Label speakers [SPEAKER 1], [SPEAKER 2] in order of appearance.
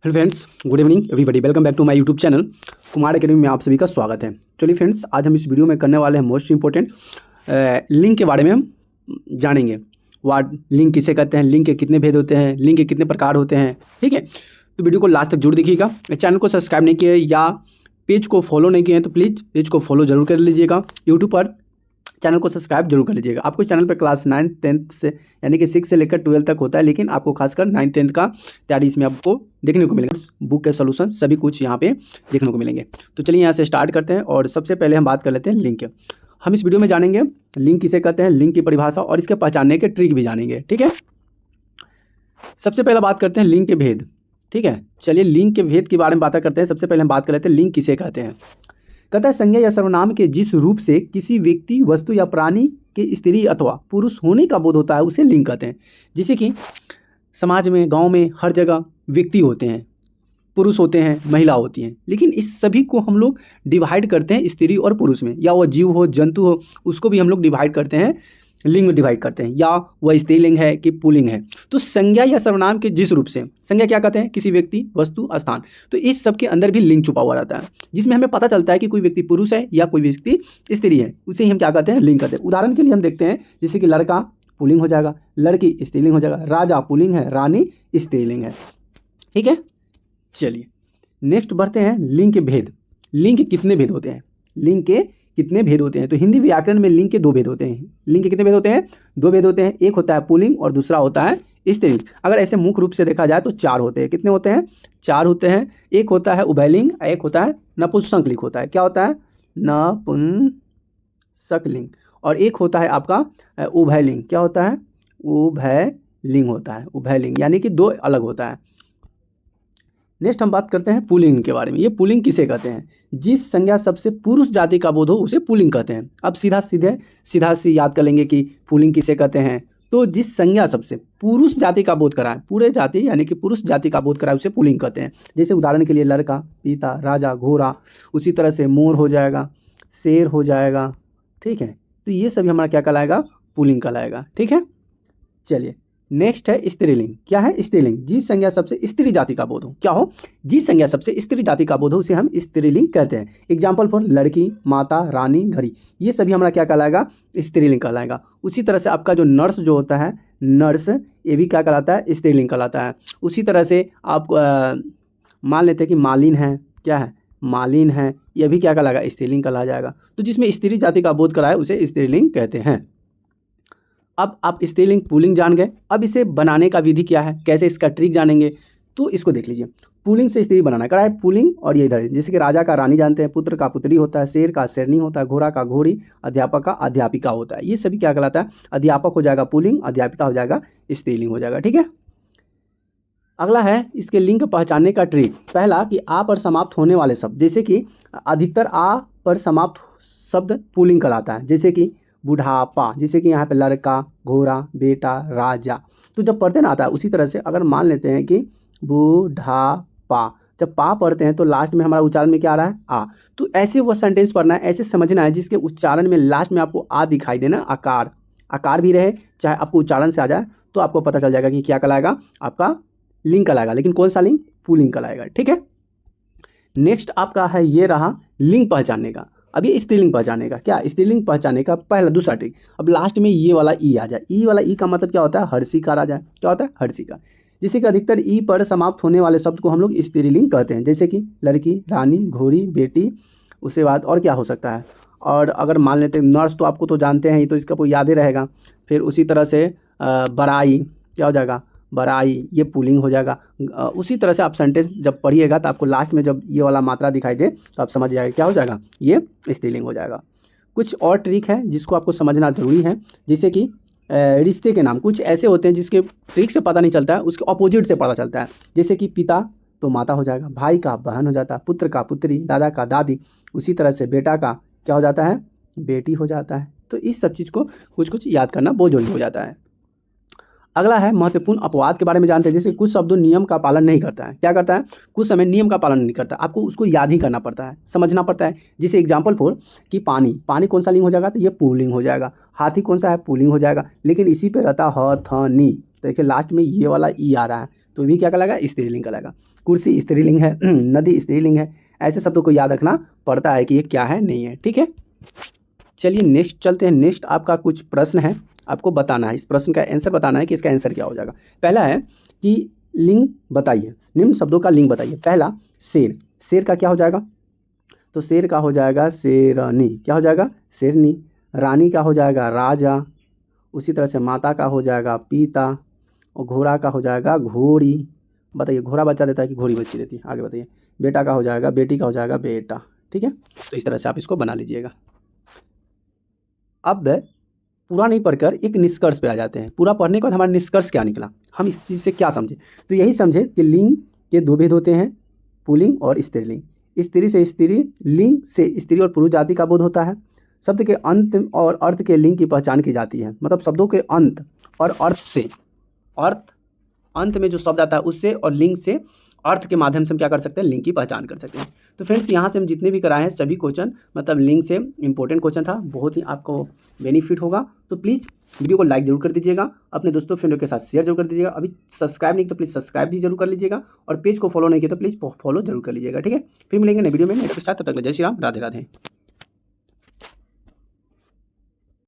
[SPEAKER 1] Hello friends, good evening everybody. Welcome back to my YouTube channel Kumar academy में आप सभी का स्वागत है। चलिए फ्रेंड्स, आज हम इस वीडियो में करने वाले हैं मोस्ट इंपॉर्टेंट लिंक के बारे में हम जानेंगे। वाट लिंक किसे कहते हैं, लिंक के कितने भेद होते हैं, लिंक के कितने प्रकार होते हैं। ठीक है, तो वीडियो को लास्ट तक जरूर देखिएगा। चैनल को सब्सक्राइब नहीं किए या पेज को फॉलो नहीं किए हैं तो प्लीज़ पेज को फॉलो जरूर कर लीजिएगा। यूट्यूब पर चैनल को सब्सक्राइब जरूर कर लीजिएगा। आपको चैनल पर क्लास 9th 10th से यानी कि 6 से लेकर 12 तक होता है, लेकिन आपको खासकर 9th 10th का तैयारी इसमें आपको देखने को मिलेगा। बुक के सोल्यूशन सभी कुछ यहाँ पे देखने को मिलेंगे। तो चलिए यहाँ से स्टार्ट करते हैं और सबसे पहले हम बात कर लेते हैं लिंक। हम इस वीडियो में जानेंगे लिंक किसे कहते हैं, लिंक की परिभाषा और इसके पहचानने के ट्रिक भी जानेंगे। ठीक है, सबसे पहले बात करते हैं लिंक के भेद। ठीक है, चलिए लिंक के भेद के बारे में बात करते हैं। सबसे पहले हम बात कर लेते हैं लिंक किसे कहते हैं। कहता है संज्ञा या सर्वनाम के जिस रूप से किसी व्यक्ति, वस्तु या प्राणी के स्त्री अथवा पुरुष होने का बोध होता है उसे लिंग कहते हैं। जैसे कि समाज में, गांव में, हर जगह व्यक्ति होते हैं, पुरुष होते हैं, महिला होती हैं, लेकिन इस सभी को हम लोग डिवाइड करते हैं स्त्री और पुरुष में, या वह जीव हो, जंतु हो, उसको भी हम लोग डिवाइड करते हैं, लिंग में डिवाइड करते हैं, या वह स्त्रीलिंग है कि पुल्लिंग है। तो संज्ञा या सर्वनाम के जिस रूप से, संज्ञा क्या कहते हैं, किसी व्यक्ति, वस्तु, स्थान, तो इस सब के अंदर भी लिंग छुपा हुआ रहता है, जिसमें हमें पता चलता है कि कोई व्यक्ति पुरुष है या कोई व्यक्ति स्त्री है, उसे ही हम क्या कहते हैं, लिंग कहते हैं। उदाहरण के लिए हम देखते हैं, जैसे कि लड़का पुल्लिंग हो जाएगा, लड़की स्त्रीलिंग हो जाएगा, राजा पुल्लिंग है, रानी स्त्रीलिंग है। ठीक है, चलिए नेक्स्ट बढ़ते हैं लिंग के भेद। लिंग के कितने भेद होते हैं, लिंग के कितने भेद होते हैं। तो हिंदी व्याकरण में लिंग के दो भेद होते हैं। लिंग के कितने भेद होते हैं, दो भेद होते हैं। एक होता है पुल्लिंग और दूसरा होता है स्त्रीलिंग। अगर ऐसे मुख्य रूप से देखा जाए तो चार होते हैं। कितने होते हैं, चार होते हैं। एक होता है उभयलिंग, एक होता है नपुंसकलिंग होता है। क्या होता है, नपुंसकलिंग। और एक होता है आपका उभयलिंग। क्या होता है, उभयलिंग होता है। उभयलिंग यानी कि दो अलग होता है। नेक्स्ट हम बात करते हैं पुल्लिंग के बारे में। ये पुल्लिंग किसे कहते हैं, जिस संज्ञा सबसे पुरुष जाति का बोध हो उसे पुल्लिंग कहते हैं। अब सीधा से याद कर लेंगे कि पुल्लिंग किसे कहते हैं। तो जिस संज्ञा सबसे पुरुष जाति का बोध कराए, पूरे जाति यानी कि पुरुष जाति का बोध कराए उसे पुल्लिंग कहते हैं। जैसे उदाहरण के लिए लड़का, पीता, राजा, घोड़ा, उसी तरह से मोर हो जाएगा, शेर हो जाएगा। ठीक है, तो ये सभी हमारा क्या कहलाएगा, पुल्लिंग कहलाएगा। ठीक है, चलिए नेक्स्ट है स्त्रीलिंग। क्या है स्त्रीलिंग, जिस संज्ञा सबसे स्त्री जाति का बोध हो। क्या हो, जिस संज्ञा सबसे स्त्री जाति का बोध हो उसे हम स्त्रीलिंग कहते हैं। एग्जाम्पल फॉर लड़की, माता, रानी, घड़ी, ये सभी हमारा क्या कहलाएगा, स्त्रीलिंग कहलाएगा। उसी तरह से आपका जो नर्स जो होता है, नर्स, ये भी क्या कहलाता है, स्त्रीलिंग कहलाता है। उसी तरह से आप मान लेते हैं कि मालिन है, क्या है, मालिन है, यह भी क्या कहलाएगा, स्त्रीलिंग कहला जाएगा। तो जिसमें स्त्री जाति का बोध कराए उसे स्त्रीलिंग कहते हैं। अब आप स्त्रीलिंग पुल्लिंग जान गए। अब इसे बनाने का विधि क्या है, कैसे इसका ट्रिक जानेंगे, तो इसको देख लीजिए। पुल्लिंग से स्त्री बनाना करा है पुल्लिंग, और ये इधर जैसे कि राजा का रानी जानते हैं, पुत्र का पुत्री होता है, शेर का शेरनी होता है, घोड़ा का घोड़ी, अध्यापक का अध्यापिका होता है। ये सभी क्या कहलाता है, अध्यापक हो जाएगा पुल्लिंग, अध्यापिका हो जाएगा स्त्रीलिंग हो जाएगा। ठीक है, अगला है इसके लिंग पहचानने का ट्रिक। पहला कि आ पर समाप्त होने वाले शब्द, जैसे कि अधिकतर आ पर समाप्त शब्द पुल्लिंग कहलाता है। जैसे कि बुढ़ापा, जैसे कि यहाँ पे लड़का, घोड़ा, बेटा, राजा, तो जब पढ़ते ना आता है। उसी तरह से अगर मान लेते हैं कि बुढ़ापा, जब पा पढ़ते हैं तो लास्ट में हमारा उच्चारण में क्या आ रहा है, आ। तो ऐसे वो सेंटेंस पढ़ना है, ऐसे समझना है जिसके उच्चारण में लास्ट में आपको आ दिखाई देना, आकार, आकार भी रहे, चाहे आपको उच्चारण से आ जाए, तो आपको पता चल जाएगा कि क्या कहलाएगा, आपका लिंग कहलाएगा। लेकिन कौन सा लिंग, पुल्लिंग कहलाएगा। ठीक है, नेक्स्ट आपका है ये रहा लिंग पहचानने का। अब ये स्त्रीलिंग पहचाने का, क्या स्त्रीलिंग पहचाने का पहला दूसरा ट्रिक। अब लास्ट में ये वाला ई आ जाए। ई वाला ई का मतलब क्या होता है, हर्षिकार आ जाए। क्या होता है, हर्षिकार। जैसे कि अधिकतर ई पर समाप्त होने वाले शब्द को हम लोग स्त्रीलिंग कहते हैं। जैसे कि लड़की, रानी, घोड़ी, बेटी, उसके बाद और क्या हो सकता है। और अगर मान लेते हैं नर्स, तो आपको तो जानते हैं, तो इसका कोई याद ही रहेगा। फिर उसी तरह से बड़ाई, क्या हो जाएगा, बड़ाई, ये पुल्लिंग हो जाएगा। उसी तरह से आप सेंटेंस जब पढ़िएगा तो आपको लास्ट में जब ये वाला मात्रा दिखाई दे तो आप समझ जाएगा क्या हो जाएगा, ये स्त्रीलिंग हो जाएगा। कुछ और ट्रिक है जिसको आपको समझना जरूरी है। जैसे कि रिश्ते के नाम कुछ ऐसे होते हैं जिसके ट्रिक से पता नहीं चलता है, उसके ऑपोजिट से पता चलता है। जैसे कि पिता तो माता हो जाएगा, भाई का बहन हो जाता है, पुत्र का पुत्री, दादा का दादी, उसी तरह से बेटा का क्या हो जाता है, बेटी हो जाता है। तो इस सब चीज़ को कुछ कुछ याद करना बहुत जरूरी हो जाता है। अगला है महत्वपूर्ण अपवाद के बारे में जानते हैं। जैसे कुछ शब्दों नियम का पालन नहीं करता है, क्या करता है, कुछ समय नियम का पालन नहीं करता, आपको उसको याद ही करना पड़ता है, समझना पड़ता है। जैसे एग्जाम्पल फॉर कि पानी, पानी कौन सा लिंग हो जाएगा, तो ये पुल्लिंग हो जाएगा। हाथी कौन सा है, पुल्लिंग हो जाएगा। लेकिन इसी पे रहता ह थ नी, देखिए लास्ट में ये वाला ई आ रहा है तो भी क्या कहलाएगा, स्त्रीलिंग कहलाएगा। कुर्सी स्त्रीलिंग है, नदी स्त्रीलिंग है, ऐसे शब्दों को याद रखना पड़ता है कि ये क्या है नहीं है, ठीक है। चलिए नेक्स्ट चलते हैं। नेक्स्ट आपका कुछ प्रश्न है, आपको बताना है, इस प्रश्न का आंसर बताना है कि इसका आंसर क्या हो जाएगा। पहला है कि लिंग बताइए, निम्न शब्दों का लिंग बताइए। पहला शेर, शेर का क्या हो जाएगा, तो शेर का हो जाएगा शेरनी, क्या हो जाएगा शेरनी। रानी का हो जाएगा राजा, उसी तरह से माता का हो जाएगा पिता, और घोड़ा का हो जाएगा घोड़ी। बताइए घोड़ा बच्चा देता है कि घोड़ी बच्ची देती है, आगे बताइए। बेटा का हो जाएगा, बेटी का हो जाएगा बेटा, ठीक है। तो इस तरह से आप इसको बना लीजिएगा। अब पूरा नहीं पढ़कर एक निष्कर्ष पे आ जाते हैं। पूरा पढ़ने के बाद हमारा निष्कर्ष क्या निकला, हम इस चीज़ से क्या समझे, तो यही समझे कि लिंग के दो भेद होते हैं, पुल्लिंग और स्त्रीलिंग। स्त्री से स्त्री, लिंग से स्त्री और पुरुष जाति का बोध होता है। शब्द के अंत और अर्थ के लिंग की पहचान की जाती है, मतलब शब्दों के अंत और अर्थ से, अर्थ अंत में जो शब्द आता है उससे, और लिंग से अर्थ के माध्यम से हम क्या कर सकते हैं, लिंग की पहचान कर सकते हैं। तो फ्रेंड्स यहाँ से हम जितने भी कराए हैं सभी क्वेश्चन मतलब लिंग से इंपॉर्टेंट क्वेश्चन था, बहुत ही आपको बेनिफिट होगा। तो प्लीज़ वीडियो को लाइक जरूर कर दीजिएगा, अपने दोस्तों फ्रेंडों के साथ शेयर जरूर कर दीजिएगा। अभी सब्सक्राइब नहीं तो प्लीज़ सब्सक्राइब भी जरूर कर लीजिएगा, और पेज को फॉलो नहीं किया तो प्लीज़ फॉलो जरूर कर लीजिएगा, ठीक है। फिर मिलेंगे नए वीडियो में नए के साथ, तब तक जय श्री राम, राधे राधे।